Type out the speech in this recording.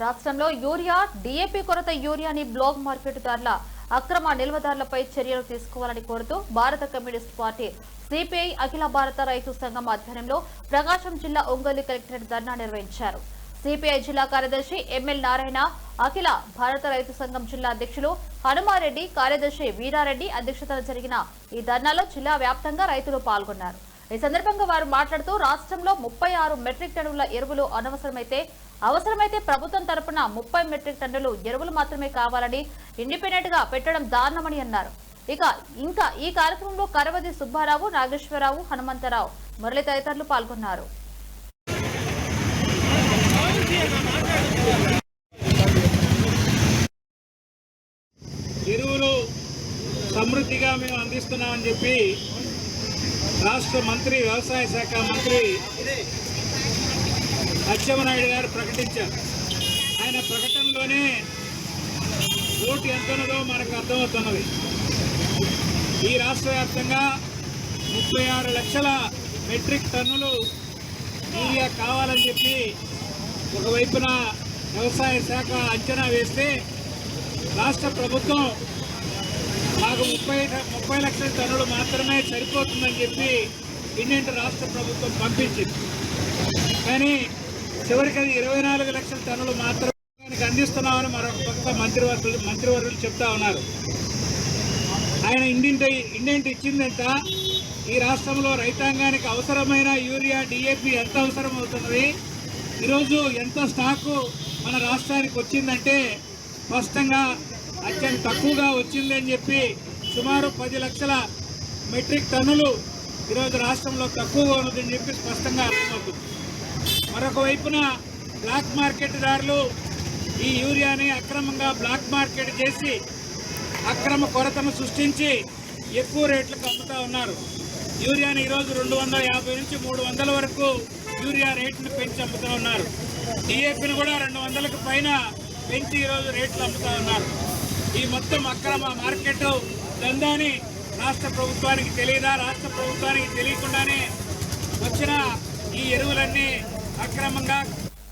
రాష్ట్రంలో urea DAP కొరత యూరియాని black మార్కెట్దారుల అక్రమ నిల్వదారులపై చర్యలు తీసుకోవాలని కోరుతూ భారత కమ్యూనిస్ట్ పార్టీ సిపిఐ అఖిల భారత రైతు సంఘం ఆధ్వర్యంలో ప్రకాశం జిల్లా ఒంగోలు కలెక్టరేట్ ధర్నా నిర్వహించారు. సిపిఐ జిల్లా కార్యదర్శి ఎంఎల్ నారాయణ, అఖిల భారత రైతు సంఘం జిల్లా అధ్యక్షులు హనుమారెడ్డి, కార్యదర్శి వీరారెడ్డి అధ్యక్షతన జరిగిన ఈ ధర్నాలో జిల్లా వ్యాప్తంగా రైతులు పాల్గొన్నారు. ఈ సందర్భంగా వారు మాట్లాడుతూ రాష్ట్రంలో 36 మెట్రిక్ టన్నుల ఎరువులు అవసరమైతే ప్రభుత్వం తరపున 30 మెట్రిక్ టన్నులు ఎరువులు మాత్రమే కావాలని ఇండిపెండెంట్ గా పెట్టడం దారుణమని అన్నారు. ఇంకా ఈ కార్యక్రమంలో కరవది సుబ్బారావు, నాగేశ్వరరావు, హనుమంతరావు, మురళి తదితరులు పాల్గొన్నారు. ఎరువులు సమృద్ధిగా మేము అందిస్తున్నామని చెప్పి రాష్ట్ర మంత్రి, వ్యవసాయ శాఖ మంత్రి అచ్చెన్నాయుడు గారు ప్రకటించారు. ఆయన ప్రకటనలోనే ఓటు ఎంత ఉన్నదో మనకు అర్థమవుతున్నది. ఈ రాష్ట్ర వ్యాప్తంగా 36 లక్షల మెట్రిక్ టన్నులు యూరియా కావాలని చెప్పి ఒకవైపున వ్యవసాయ శాఖ అంచనా వేస్తే రాష్ట్ర ప్రభుత్వం మాకు 30 లక్షల టన్నులు మాత్రమే సరిపోతుందని చెప్పి ఇండియన్ రాష్ట్ర ప్రభుత్వం పంపించింది. కానీ చివరికి అది 24 లక్షల టన్నులు మాత్రమే అందిస్తున్నామని మరొక పక్క మంత్రివర్యులు చెప్తా ఉన్నారు. ఆయన ఇండియన్ ఇచ్చిందంట ఈ రాష్ట్రంలో రైతాంగానికి అవసరమైన యూరియా, డిఏపి ఎంత అవసరం అవుతున్నది, ఈరోజు ఎంత స్టాకు మన రాష్ట్రానికి వచ్చిందంటే స్పష్టంగా అత్యంత తక్కువగా వచ్చింది అని చెప్పి సుమారు 10 లక్షల మెట్రిక్ టన్నులు ఈరోజు రాష్ట్రంలో తక్కువగా ఉన్నదని చెప్పి స్పష్టంగా అర్థమవుతుంది. మరొక వైపున బ్లాక్ మార్కెట్ దారులు ఈ యూరియాని అక్రమంగా బ్లాక్ మార్కెట్ చేసి అక్రమ కొరతను సృష్టించి ఎక్కువ రేట్లకు అమ్ముతా ఉన్నారు. యూరియాని ఈరోజు 250 నుంచి 300 వరకు యూరియా రేట్ను పెంచి అమ్ముతా ఉన్నారు. డిఏపిని కూడా 200కు పైన పెంచి ఈరోజు రేట్లు అమ్ముతా ఉన్నారు. ఈ మొత్తం అక్రమ మార్కెట్ దందాని రాష్ట్ర ప్రభుత్వానికి తెలియదా? రాష్ట్ర ప్రభుత్వానికి తెలియకుండానే వచ్చిన ఈ ఎరువులన్నీ అక్రమంగా